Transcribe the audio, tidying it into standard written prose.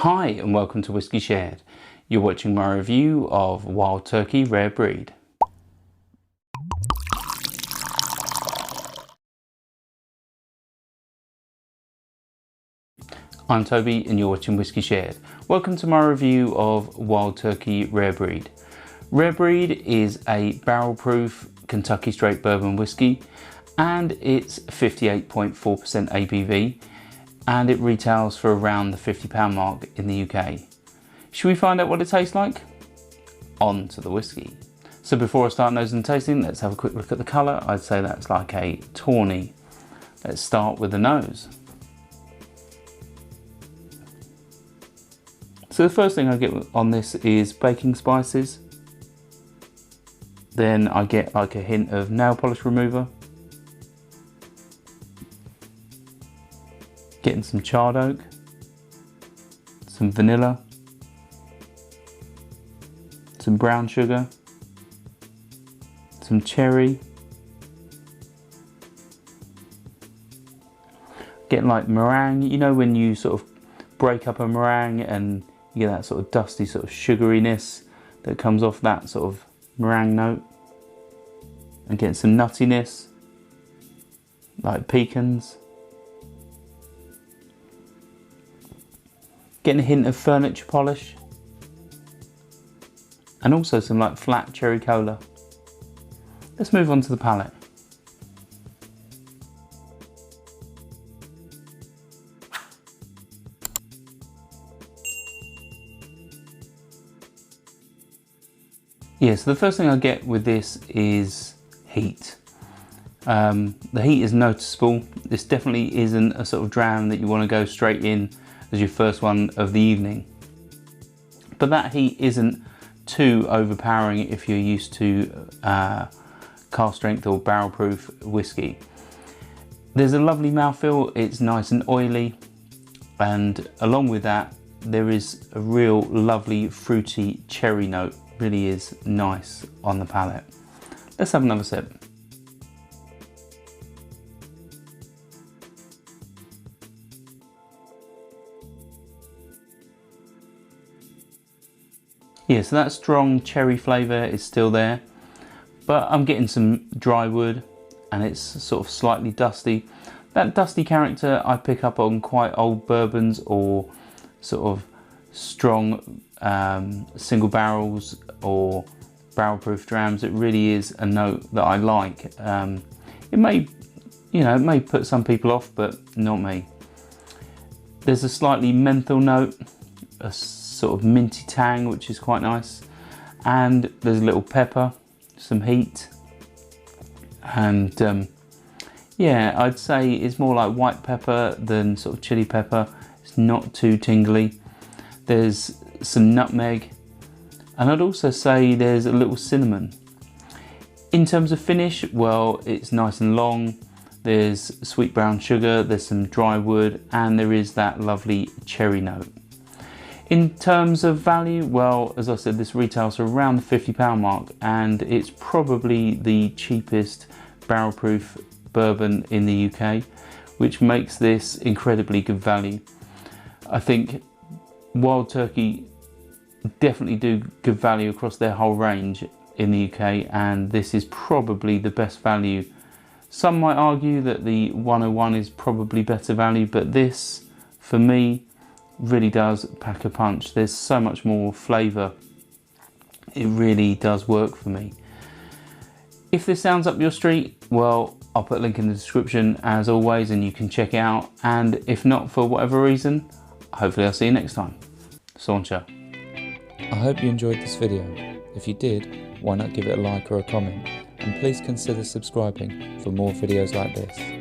Hi and welcome to Whiskey Shared. You're watching my review of Wild Turkey Rare Breed. I'm Toby and you're watching Whiskey Shared. Welcome to my review of Wild Turkey Rare Breed. Rare Breed is a barrel proof Kentucky Straight Bourbon Whiskey and it's 58.4% ABV and it retails for around the £50 mark in the UK. Should we find out what it tastes like? On to the whiskey. So before I start nosing and tasting, let's have a quick look at the colour. I'd say that's like a tawny. Let's start with the nose. So the first thing I get on this is baking spices. Then I get like a hint of nail polish remover. Getting some charred oak. Some vanilla. Some brown sugar. Some cherry. Getting like meringue. You know when you sort of break up a meringue and you get that sort of dusty sort of sugariness that comes off that sort of meringue note. And getting some nuttiness, like pecans. Getting a hint of furniture polish. And also some like flat cherry cola. Let's move on to the palate. Yeah, so the first thing I get with this is heat. The heat is noticeable. This definitely isn't a sort of dram that you want to go straight in as your first one of the evening. But that heat isn't too overpowering if you're used to cask strength or barrel proof whiskey. There's a lovely mouthfeel, it's nice and oily, and along with that there is a real lovely fruity cherry note. Really is nice on the palate. Let's have another sip. Yeah, so that strong cherry flavour is still there, but I'm getting some dry wood and it's sort of slightly dusty. That dusty character I pick up on quite old bourbons or sort of strong single barrels or barrel proof drams. It really is a note that I like. It may, it may put some people off, but not me. There's a slightly menthol note, a sort of minty tang, which is quite nice. And there's a little pepper, some heat. And yeah, I'd say it's more like white pepper than sort of chili pepper. It's not too tingly. There's some nutmeg. And I'd also say there's a little cinnamon. In terms of finish, well, it's nice and long. There's sweet brown sugar, there's some dry wood, and there is that lovely cherry note. In terms of value, well, as I said, this retails for around the £50 mark, and it's probably the cheapest barrel proof bourbon in the UK, which makes this incredibly good value. I think Wild Turkey definitely do good value across their whole range in the UK, and this is probably the best value. Some might argue that the 101 is probably better value, but this, for me, really does pack a punch. There's so much more flavour. It really does work for me. If this sounds up your street, well, I'll put a link in the description as always and you can check it out. And if not, for whatever reason, hopefully I'll see you next time. Sauncha. I hope you enjoyed this video. If you did, why not give it a like or a comment, and please consider subscribing for more videos like this.